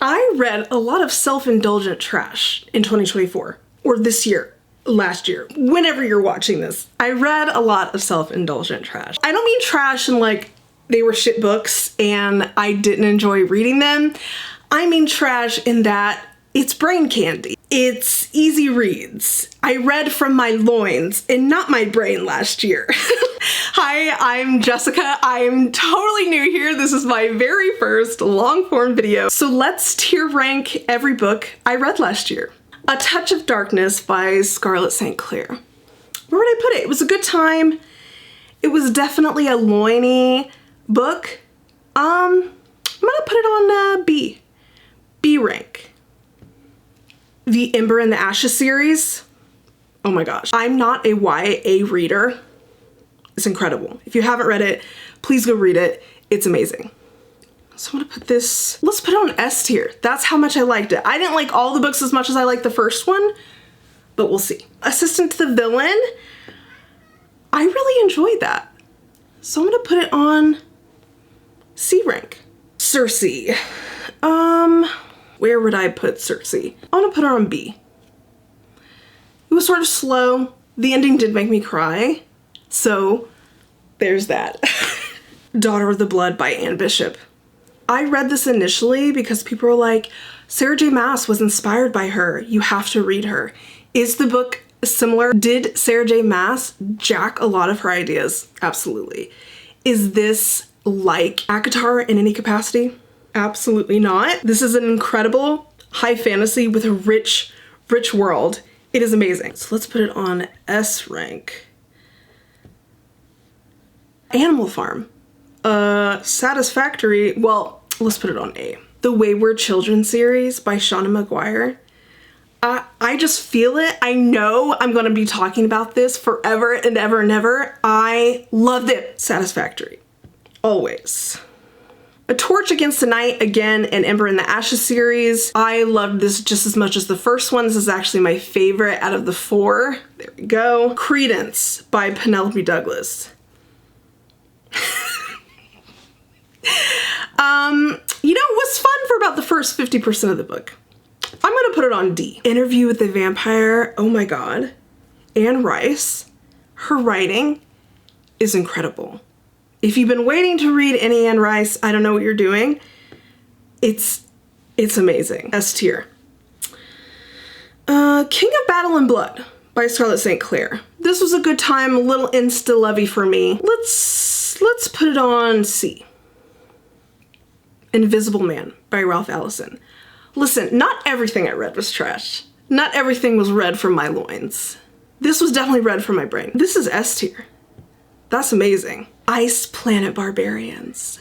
I read a lot of self-indulgent trash in 2024, or this year, last year, whenever you're watching this. I read a lot of self-indulgent trash. I don't mean trash in like they were shit books and I didn't enjoy reading them. I mean trash in that it's brain candy. It's easy reads. I read from my loins and not my brain last year. Hi, I'm Jessica. I'm totally new here. This is my very first long form video. So let's tier rank every book I read last year. A Touch of Darkness by Scarlett St. Clair. Where would I put it? It was a good time. It was definitely a loiny book. I'm gonna put it on B rank. The Ember and the Ashes series. Oh my gosh. I'm not a YA reader. It's incredible. If you haven't read it, please go read it. It's amazing. So I'm gonna put this, let's put it on S tier. That's how much I liked it. I didn't like all the books as much as I liked the first one, but we'll see. Assistant to the Villain. I really enjoyed that. So I'm gonna put it on C rank. Circe. Where would I put Circe? I'm gonna put her on B. It was sort of slow. The ending did make me cry. So there's that. Daughter of the Blood by Anne Bishop. I read this initially because people were like, Sarah J. Maas was inspired by her. You have to read her. Is the book similar? Did Sarah J. Maas jack a lot of her ideas? Absolutely. Is this like ACOTAR in any capacity? Absolutely not. This is an incredible high fantasy with a rich world. It is amazing. So let's put it on S rank. Animal Farm. Satisfactory. Well, let's put it on A. The Wayward Children series by Shauna McGuire. I just feel it. I know I'm gonna be talking about this forever and ever and ever. I loved it. Satisfactory. Always. A Torch Against the Night, again, an Ember and the Ashes series. I loved this just as much as the first one. This is actually my favorite out of the 4. There we go. Credence by Penelope Douglas. You know, it was fun for about the first 50% of the book. I'm gonna put it on D. Interview with the Vampire. Oh my god. Anne Rice. Her writing is incredible. If you've been waiting to read any Anne Rice, I don't know what you're doing. It's amazing. S tier. King of Battle and Blood by Scarlett St. Clair. This was a good time, a little insta-lovey for me. Let's put it on C. Invisible Man by Ralph Ellison. Listen, not everything I read was trash. Not everything was read from my loins. This was definitely read from my brain. This is S tier. That's amazing. Ice Planet Barbarians.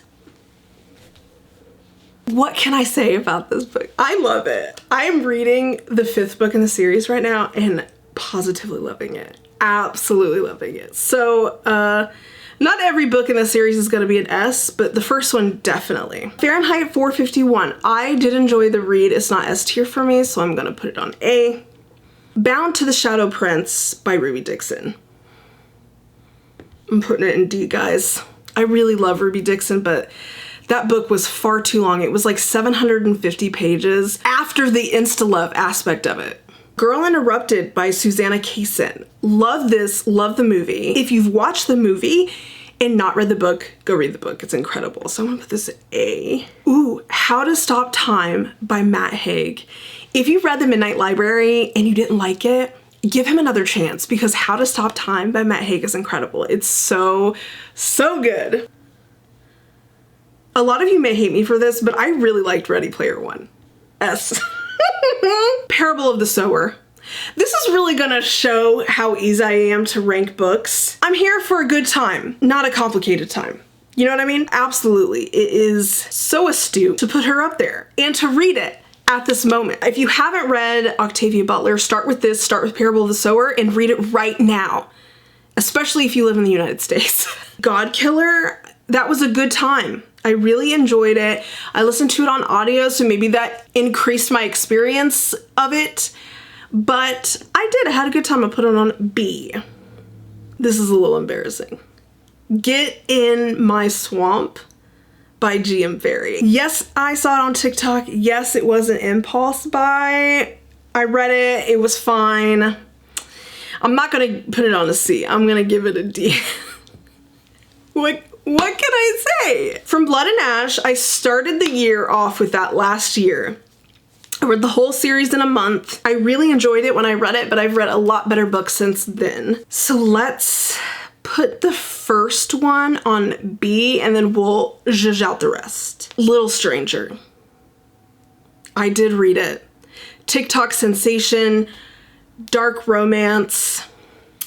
What can I say about this book? I love it. I'm reading the 5th book in the series right now and positively loving it. Absolutely loving it. So, not every book in the series is gonna be an S, but the first one definitely. Fahrenheit 451. I did enjoy the read. It's not S tier for me, so I'm gonna put it on A. Bound to the Shadow Prince by Ruby Dixon. I'm putting it in D, guys. I really love Ruby Dixon, but that book was far too long. It was like 750 pages after the insta-love aspect of it. Girl Interrupted by Susanna Kaysen. Love this, love the movie. If you've watched the movie and not read the book, go read the book. It's incredible. So I'm gonna put this at A. Ooh, How to Stop Time by Matt Haig. If you've read The Midnight Library and you didn't like it, give him another chance because How to Stop Time by Matt Haig is incredible. It's so good. A lot of you may hate me for this, but I really liked Ready Player One. S. Parable of the Sower. This is really gonna show how easy I am to rank books. I'm here for a good time, not a complicated time. You know what I mean? Absolutely. It is so astute to put her up there and to read it at this moment. If you haven't read Octavia Butler, start with this, start with Parable of the Sower and read it right now, especially if you live in the United States. God Killer, that was a good time. I really enjoyed it. I listened to it on audio, so maybe that increased my experience of it, but I had a good time. I put it on B. This is a little embarrassing. Get in My Swamp by GM Fairy. Yes, I saw it on TikTok. Yes, it was an impulse buy. I read it. It was fine. I'm not gonna put it on a C. I'm gonna give it a D. What can I say? From Blood and Ash, I started the year off with that last year. I read the whole series in a month. I really enjoyed it when I read it, but I've read a lot better books since then. So let's put the first one on B and then we'll zhuzh out the rest. Little Stranger. I did read it. TikTok sensation, dark romance.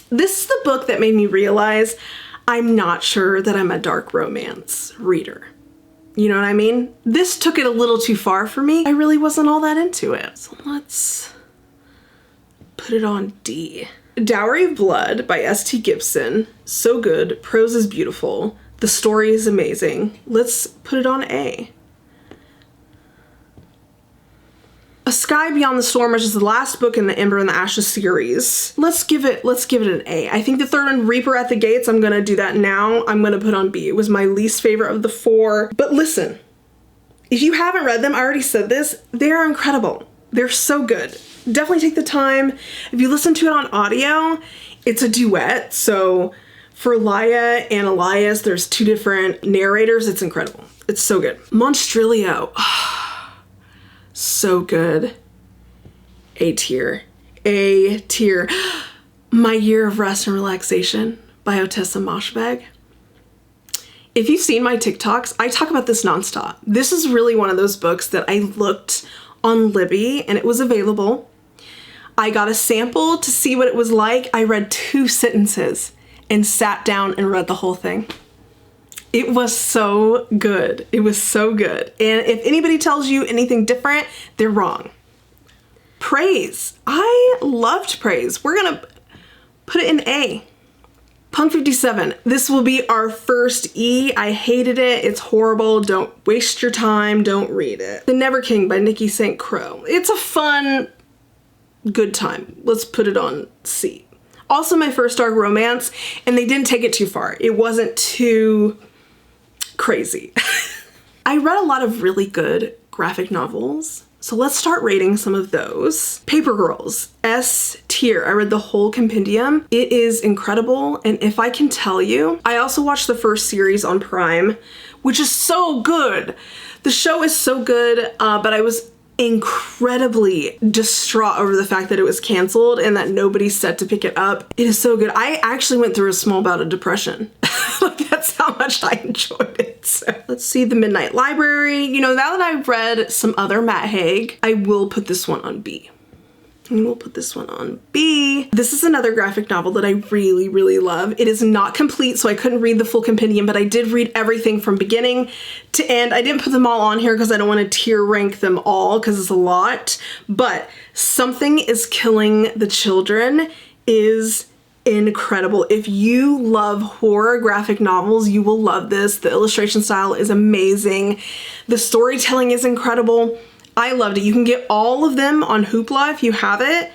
This is the book that made me realize I'm not sure that I'm a dark romance reader. You know what I mean? This took it a little too far for me. I really wasn't all that into it. So let's put it on D. Dowry of Blood by S.T. Gibson. So good. Prose is beautiful. The story is amazing. Let's put it on A. A Sky Beyond the Storm, which is the last book in the Ember and the Ashes series. Let's give it an A. I think the third one, Reaper at the Gates, I'm gonna do that now. I'm gonna put on B. It was my least favorite of the 4. But listen, if you haven't read them, I already said this, they're incredible. They're so good. Definitely take the time. If you listen to it on audio, it's a duet. So for Laia and Elias, there's 2 different narrators. It's incredible. It's so good. Monstrilio. So good. A tier. A tier. My Year of Rest and Relaxation by Otessa Moshbeg. If you've seen my TikToks, I talk about this nonstop. This is really one of those books that I looked on Libby and it was available. I got a sample to see what it was like. I read 2 sentences and sat down and read the whole thing. It was so good. It was so good. And if anybody tells you anything different, they're wrong. Praise. I loved Praise. We're gonna put it in A. Punk 57. This will be our first E. I hated it. It's horrible. Don't waste your time. Don't read it. The Never King by Nikki St. Croix. It's a fun, good time. Let's put it on C. Also my first dark romance, and they didn't take it too far. It wasn't too crazy. I read a lot of really good graphic novels, so let's start rating some of those. Paper Girls, S tier. I read the whole compendium. It is incredible, and if I can tell you, I also watched the first series on Prime, which is so good. The show is so good, but I was incredibly distraught over the fact that it was canceled and that nobody's set to pick it up. It is so good. I actually went through a small bout of depression. Like, that's how much I enjoyed it. So let's see, The Midnight Library. You know, now that I've read some other Matt Haig, I will put this one on B. And we'll put this one on B. This is another graphic novel that I really, really love. It is not complete, so I couldn't read the full compendium, but I did read everything from beginning to end. I didn't put them all on here because I don't want to tier rank them all because it's a lot, but Something is Killing the Children is incredible. If you love horror graphic novels, you will love this. The illustration style is amazing. The storytelling is incredible. I loved it. You can get all of them on Hoopla if you have it.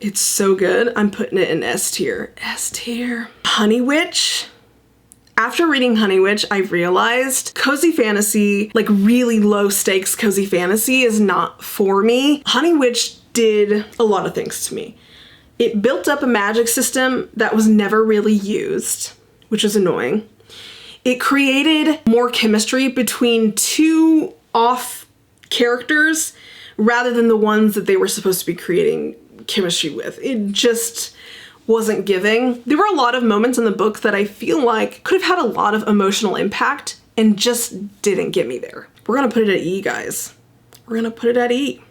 It's so good. I'm putting it in S tier. S tier. Honey Witch. After reading Honey Witch, I realized cozy fantasy, like really low stakes cozy fantasy, is not for me. Honey Witch did a lot of things to me. It built up a magic system that was never really used, which is annoying. It created more chemistry between 2 off characters rather than the ones that they were supposed to be creating chemistry with. It just wasn't giving. There were a lot of moments in the book that I feel like could have had a lot of emotional impact and just didn't get me there. We're gonna put it at E, guys. We're gonna put it at E.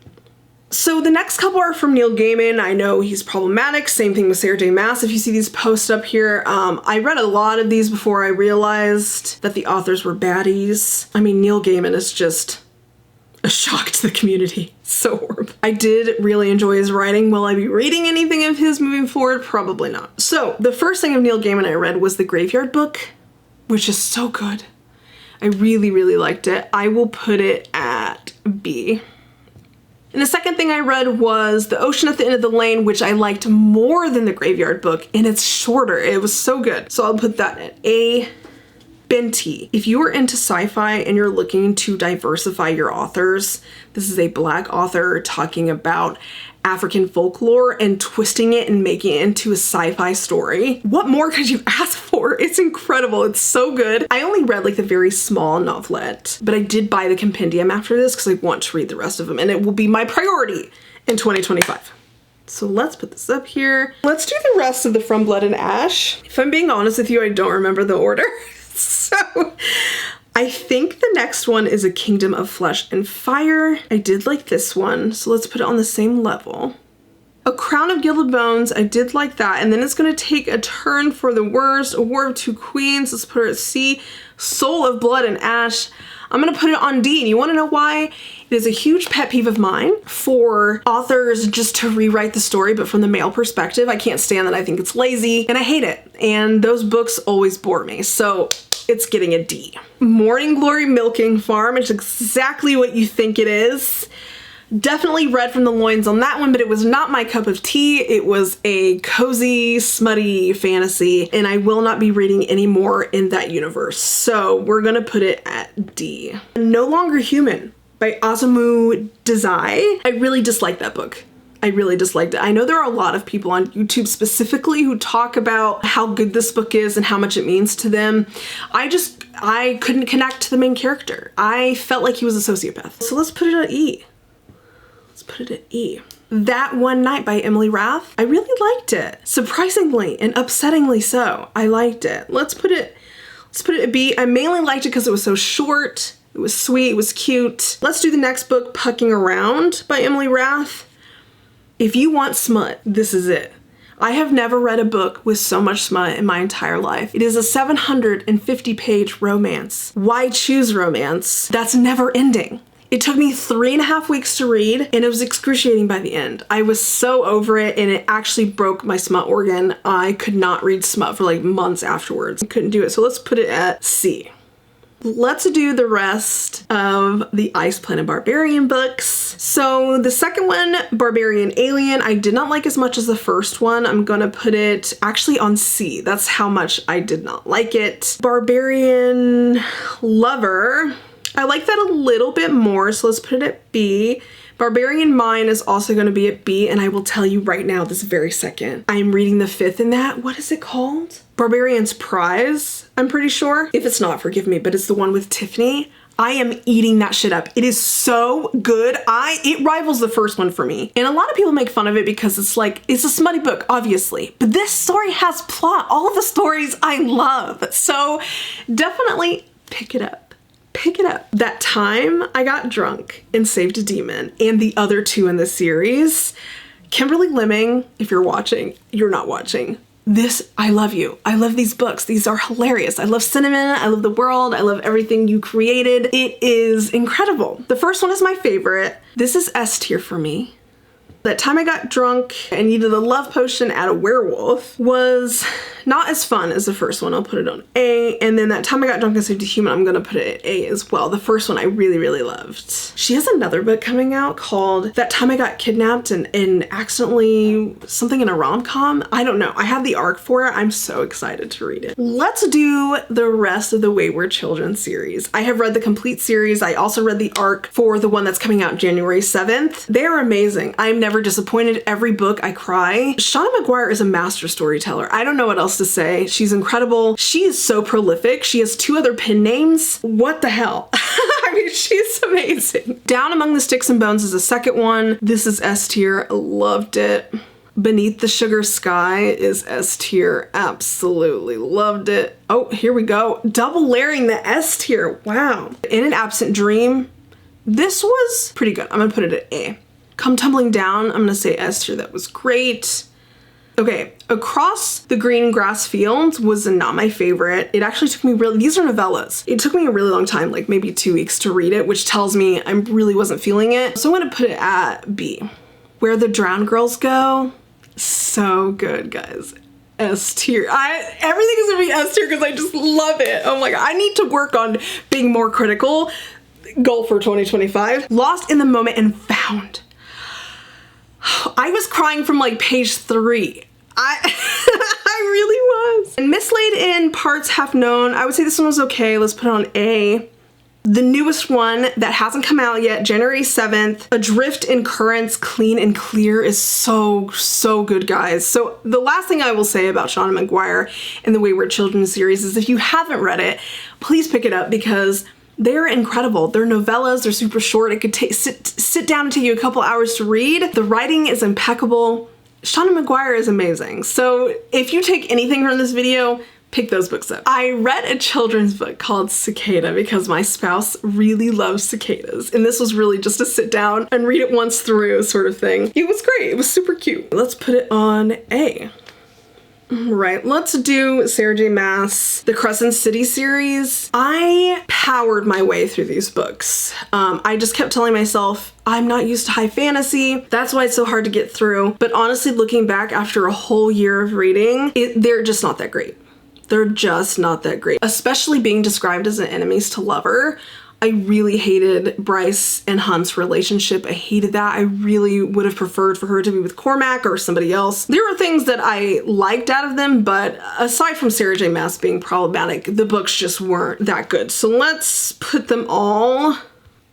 So the next couple are from Neil Gaiman. I know he's problematic. Same thing with Sarah J. Maas. If you see these posts up here, I read a lot of these before I realized that the authors were baddies. I mean, Neil Gaiman is just a shock to the community. So horrible. I did really enjoy his writing. Will I be reading anything of his moving forward? Probably not. So the first thing of Neil Gaiman I read was The Graveyard Book, which is so good. I really, really liked it. I will put it at B. And the second thing I read was The Ocean at the End of the Lane, which I liked more than The Graveyard Book, and it's shorter. It was so good. So I'll put that at A. Binti. If you are into sci-fi and you're looking to diversify your authors, this is a Black author talking about African folklore and twisting it and making it into a sci-fi story. What more could you ask for? It's incredible. It's so good. I only read like the very small novelette, but I did buy the compendium after this because I want to read the rest of them, and it will be my priority in 2025. So let's put this up here. Let's do the rest of the From Blood and Ash. If I'm being honest with you, I don't remember the order. So I think the next one is A Kingdom of Flesh and Fire. I did like this one, so let's put it on the same level. A Crown of Gilded Bones, I did like that. And then it's gonna take a turn for the worst. A War of Two Queens, let's put it at C. Soul of Blood and Ash, I'm gonna put it on D. And you wanna know why? It is a huge pet peeve of mine for authors just to rewrite the story, but from the male perspective. I can't stand that. I think it's lazy and I hate it. And those books always bore me. So it's getting a D. Morning Glory Milking Farm, it's exactly what you think it is. Definitely read from the loins on that one, but it was not my cup of tea. It was a cozy, smutty fantasy, and I will not be reading any more in that universe. So we're gonna put it at D. No Longer Human by Osamu Dazai. I really disliked that book. I really disliked it. I know there are a lot of people on YouTube specifically who talk about how good this book is and how much it means to them. I couldn't connect to the main character. I felt like he was a sociopath. So let's put it at E. Let's put it at E. That One Night by Emily Rath. I really liked it. Surprisingly and upsettingly so. I liked it. Let's put it at B. I mainly liked it because it was so short. It was sweet. It was cute. Let's do the next book, Pucking Around by Emily Rath. If you want smut, this is it. I have never read a book with so much smut in my entire life. It is a 750-page romance. Why choose romance? That's never ending. It took me 3.5 weeks to read, and it was excruciating by the end. I was so over it, and it actually broke my smut organ. I could not read smut for like months afterwards. I couldn't do it, so let's put it at C. Let's do the rest of the Ice Planet Barbarian books. So the second one, Barbarian Alien, I did not like as much as the first one. I'm gonna put it actually on C. That's how much I did not like it. Barbarian Lover, I like that a little bit more, so let's put it at B. Barbarian Mine is also going to be at B, and I will tell you right now, this very second, I am reading the fifth in that. What is it called? Barbarian's Prize, I'm pretty sure. If it's not, forgive me, but it's the one with Tiffany. I am eating that shit up. It is so good. It rivals the first one for me. And a lot of people make fun of it because it's like, it's a smutty book, obviously. But this story has plot. All of the stories I love. So definitely pick it up. Pick it up. That Time I Got Drunk and Saved a Demon, and the other two in the series. Kimberly Lemming, if you're watching, you're not watching. This, I love you. I love these books. These are hilarious. I love Cinnamon. I love the world. I love everything you created. It is incredible. The first one is my favorite. This is S tier for me. That Time I Got Drunk and Needed a Love Potion at a Werewolf was not as fun as the first one. I'll put it on A. And then That Time I Got Drunk and Saved a Human, I'm gonna put it at A as well. The first one I really, really loved. She has another book coming out called That Time I Got Kidnapped and Accidentally Something in a Rom-Com. I don't know. I have the arc for it. I'm so excited to read it. Let's do the rest of the Wayward Children series. I have read the complete series. I also read the arc for the one that's coming out January 7th. They're amazing. I'm never disappointed. Every book I cry. Shauna McGuire is a master storyteller. I don't know what else to say. She's incredible. She is so prolific. She has 2 other pen names. What the hell? I mean, she's amazing. Down Among the Sticks and Bones is the second one. This is S tier. Loved it. Beneath the Sugar Sky is S tier. Absolutely loved it. Oh, here we go. Double layering the S tier. Wow. In an Absent Dream. This was pretty good. I'm gonna put it at A. Come Tumbling Down, I'm gonna say S tier. That was great. Okay, Across the Green Grass Fields was not my favorite. It actually took me these are novellas. It took me a really long time, like maybe 2 weeks to read it, which tells me I really wasn't feeling it. So I'm gonna put it at B. Where the Drowned Girls Go, so good, guys. S tier. Everything is gonna be S tier because I just love it. Oh my God, I need to work on being more critical. Goal for 2025. Lost in the Moment and Found. I was crying from like page 3. I really was. And mislaid in parts half known. I would say this one was okay. Let's put it on A. The newest one that hasn't come out yet, January 7th, Adrift in Currents, Clean and Clear, is so good, guys. So the last thing I will say about Shauna Maguire and the Wayward Children series is if you haven't read it, please pick it up because they're incredible. They're novellas, they're super short. It could sit down and take you a couple hours to read. The writing is impeccable. Shauna Maguire is amazing. So if you take anything from this video, pick those books up. I read a children's book called Cicada because my spouse really loves cicadas. And this was really just a sit down and read it once through sort of thing. It was great. It was super cute. Let's put it on A. Right, let's do Sarah J. Maas, the Crescent City series. I powered my way through these books. I just kept telling myself, I'm not used to high fantasy. That's why it's so hard to get through. But honestly, looking back after a whole year of reading, they're just not that great. They're just not that great. Especially being described as an enemies to lover. I really hated Bryce and Hunt's relationship. I hated that. I really would have preferred for her to be with Cormac or somebody else. There were things that I liked out of them, but aside from Sarah J. Maas being problematic, the books just weren't that good. So let's put them all,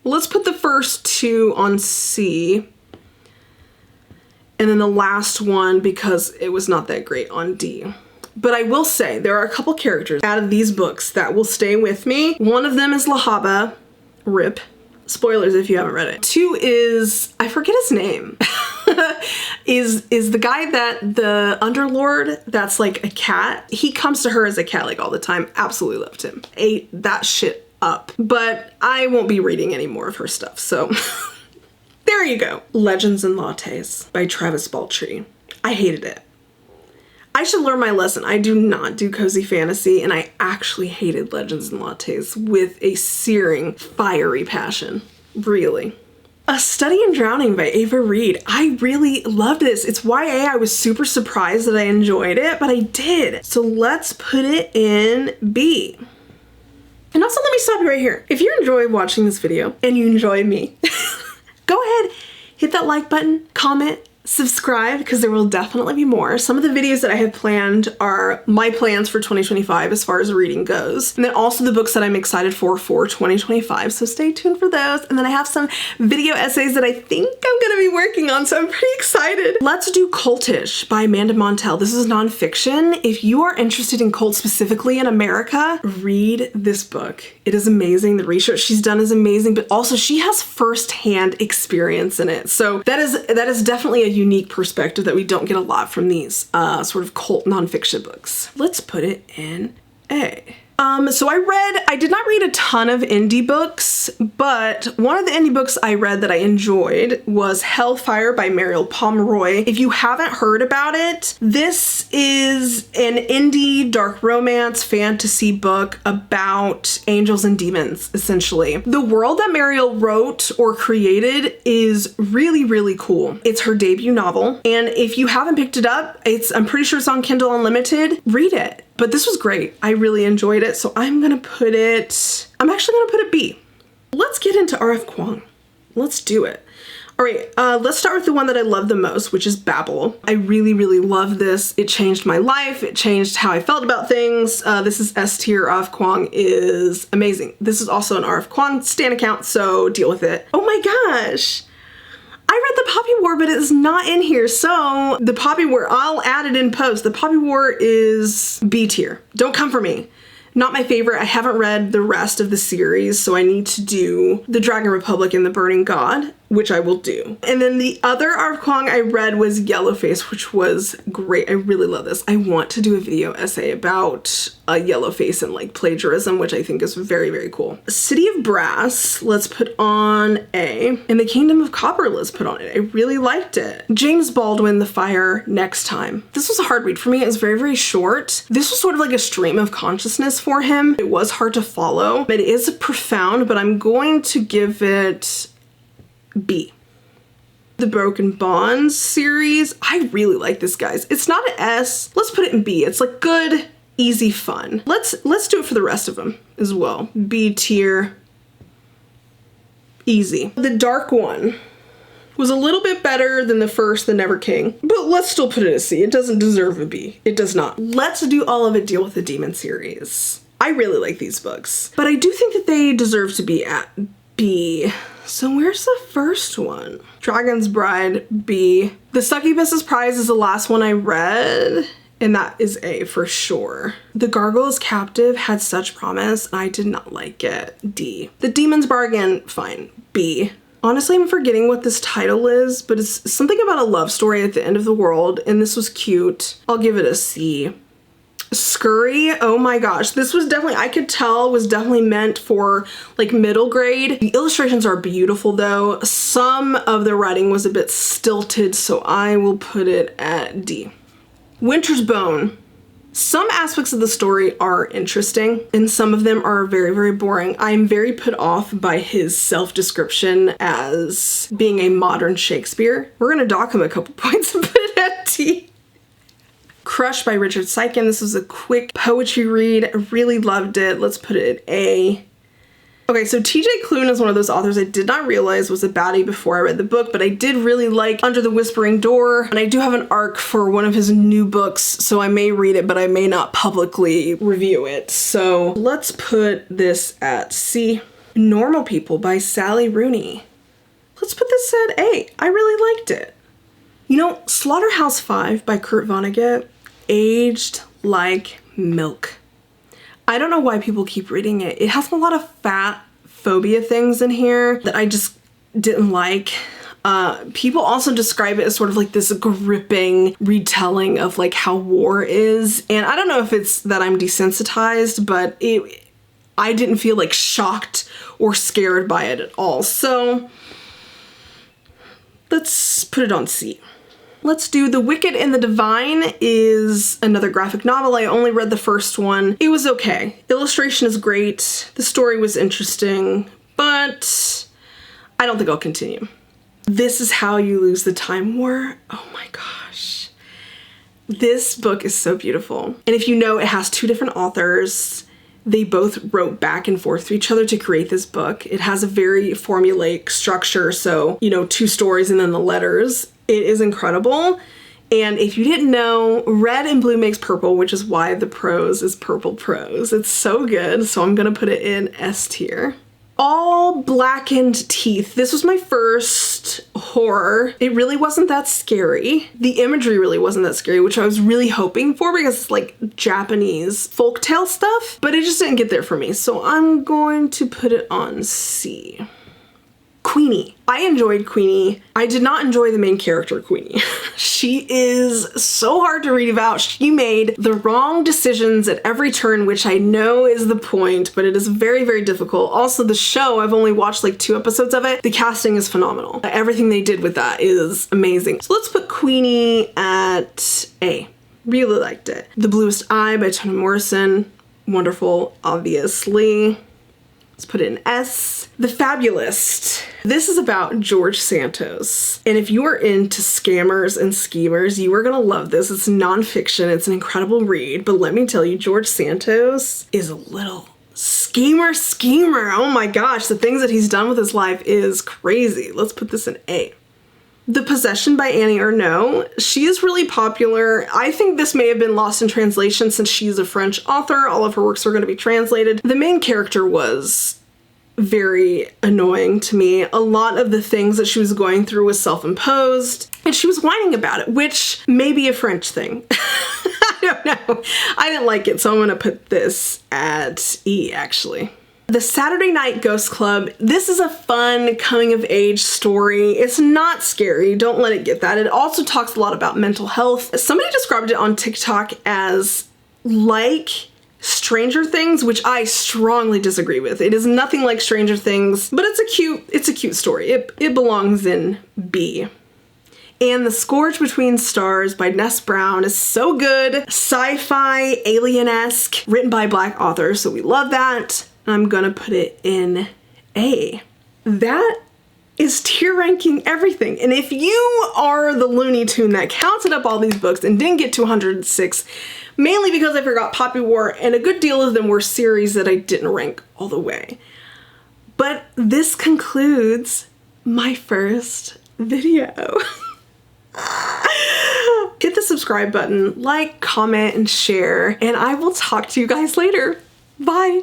let's put the first two on C. And then the last one, because it was not that great, on D. But I will say there are a couple characters out of these books that will stay with me. One of them is Lahaba, rip. Spoilers if you haven't read it. Two is, I forget his name, is the guy that the Underlord that's like a cat. He comes to her as a cat like all the time. Absolutely loved him. Ate that shit up. But I won't be reading any more of her stuff, so there you go. Legends and Lattes by Travis Baltree. I hated it. I should learn my lesson. I do not do cozy fantasy, and I actually hated Legends and Lattes with a searing, fiery passion. Really. A Study in Drowning by Ava Reed. I really loved this. It's YA. I was super surprised that I enjoyed it, but I did. So let's put it in B. And also let me stop you right here. If you enjoy watching this video and you enjoy me, go ahead, hit that like button, comment, subscribe, because there will definitely be more. Some of the videos that I have planned are my plans for 2025 as far as reading goes. And then also the books that I'm excited for 2025. So stay tuned for those. And then I have some video essays that I think I'm gonna be working on. So I'm pretty excited. Let's do Cultish by Amanda Montell. This is nonfiction. If you are interested in cults specifically in America, read this book. It is amazing. The research she's done is amazing, but also she has firsthand experience in it. So that is definitely a unique perspective that we don't get a lot from these sort of cult nonfiction books. Let's put it in A. So I did not read a ton of indie books, but one of the indie books I read that I enjoyed was Hellfire by Mariel Pomeroy. If you haven't heard about it, this is an indie dark romance fantasy book about angels and demons, essentially. The world that Mariel wrote or created is really, really cool. It's her debut novel, and if you haven't picked it up, I'm pretty sure it's on Kindle Unlimited. Read it. But this was great. I really enjoyed it, so I'm actually gonna put it B. Let's get into R.F. Kuang. Let's do it. All right, let's start with the one that I love the most, which is Babel. I really, really love this. It changed my life. It changed how I felt about things. This is S tier. R.F. Kuang is amazing. This is also an R.F. Kuang stan account, so deal with it. Oh my gosh. I read the Poppy War, but it's not in here. So the Poppy War, I'll add it in post. The Poppy War is B tier. Don't come for me. Not my favorite. I haven't read the rest of the series, so I need to do The Dragon Republic and The Burning God, which I will do. And then the other R.F. Kuang I read was Yellowface, which was great. I really love this. I want to do a video essay about Yellowface and like plagiarism, which I think is very, very cool. City of Brass, let's put on A. And The Kingdom of Copper, let's put on it. I really liked it. James Baldwin, The Fire Next Time. This was a hard read for me. It was very, very short. This was sort of like a stream of consciousness for him. It was hard to follow. It is profound, but I'm going to give it B. The Broken Bonds series, I really like this, guys. It's not an S. Let's put it in B. It's like good, easy fun. Let's do it for the rest of them as well. B tier, easy. The Dark One. was a little bit better than the first, The Never King, but let's still put it a C. It doesn't deserve a B. It does not. Let's Do All of It Deal with the Demon series. I really like these books, but I do think that they deserve to be at B. So where's the first one? Dragon's Bride, B. The Succubus's Prize is the last one I read, and that is A for sure. The Gargoyle's Captive had such promise, and I did not like it. D. The Demon's Bargain, fine. B. Honestly, I'm forgetting what this title is, but it's something about a love story at the end of the world, and this was cute. I'll give it a C. Scurry, oh my gosh, this was definitely, I could tell, was definitely meant for like middle grade. The illustrations are beautiful though. Some of the writing was a bit stilted, so I will put it at D. Winter's Bone. Some aspects of the story are interesting, and some of them are very, very boring. I'm very put off by his self-description as being a modern Shakespeare. We're gonna dock him a couple points and put it at D. Crush by Richard Sykin. This was a quick poetry read. I really loved it. Let's put it at A. Okay, so TJ Klune is one of those authors I did not realize was a baddie before I read the book, but I did really like Under the Whispering Door, and I do have an arc for one of his new books, so I may read it, but I may not publicly review it. So let's put this at C. Normal People by Sally Rooney. Let's put this at A. I really liked it. You know, Slaughterhouse-Five by Kurt Vonnegut aged like milk. I don't know why people keep reading it. It has a lot of fat phobia things in here that I just didn't like. People also describe it as sort of like this gripping retelling of like how war is. And I don't know if it's that I'm desensitized, but I didn't feel like shocked or scared by it at all. So let's put it on C. Let's do The Wicked and the Divine is another graphic novel. I only read the first one. It was okay. Illustration is great. The story was interesting, but I don't think I'll continue. This Is How You Lose the Time War. Oh my gosh. This book is so beautiful. And if you know, it has two different authors. They both wrote back and forth to each other to create this book. It has a very formulaic structure. So, you know, two stories and then the letters. It is incredible. And if you didn't know, red and blue makes purple, which is why the prose is purple prose. It's so good. So I'm gonna put it in S tier. All Blackened Teeth. This was my first horror. It really wasn't that scary. The imagery really wasn't that scary, which I was really hoping for because it's like Japanese folktale stuff, but it just didn't get there for me. So I'm going to put it on C. Queenie. I enjoyed Queenie. I did not enjoy the main character, Queenie. She is so hard to read about. She made the wrong decisions at every turn, which I know is the point, but it is very, very difficult. Also, the show, I've only watched like 2 episodes of it. The casting is phenomenal. Everything they did with that is amazing. So let's put Queenie at A. Really liked it. The Bluest Eye by Toni Morrison. Wonderful, obviously. Let's put it in S. The Fabulist. This is about George Santos. And if you are into scammers and schemers, you are gonna love this. It's nonfiction, it's an incredible read, but let me tell you, George Santos is a little schemer. Oh my gosh, the things that he's done with his life is crazy. Let's put this in A. The Possession by Annie Ernaux. She is really popular. I think this may have been lost in translation since she's a French author. All of her works are going to be translated. The main character was very annoying to me. A lot of the things that she was going through was self-imposed, and she was whining about it, which may be a French thing. I don't know. I didn't like it, so I'm going to put this at E, actually. The Saturday Night Ghost Club. This is a fun coming-of-age story. It's not scary. Don't let it get that. It also talks a lot about mental health. Somebody described it on TikTok as like Stranger Things, which I strongly disagree with. It is nothing like Stranger Things, but it's a cute story. It belongs in B. And The Scourge Between Stars by Ness Brown is so good. Sci-fi, alien-esque, written by Black authors, so we love that. I'm gonna put it in A. That is tier ranking everything. And if you are the Looney Tune that counted up all these books and didn't get to 106, mainly because I forgot Poppy War, and a good deal of them were series that I didn't rank all the way. But this concludes my first video. Hit the subscribe button, like, comment, and share, and I will talk to you guys later. Bye.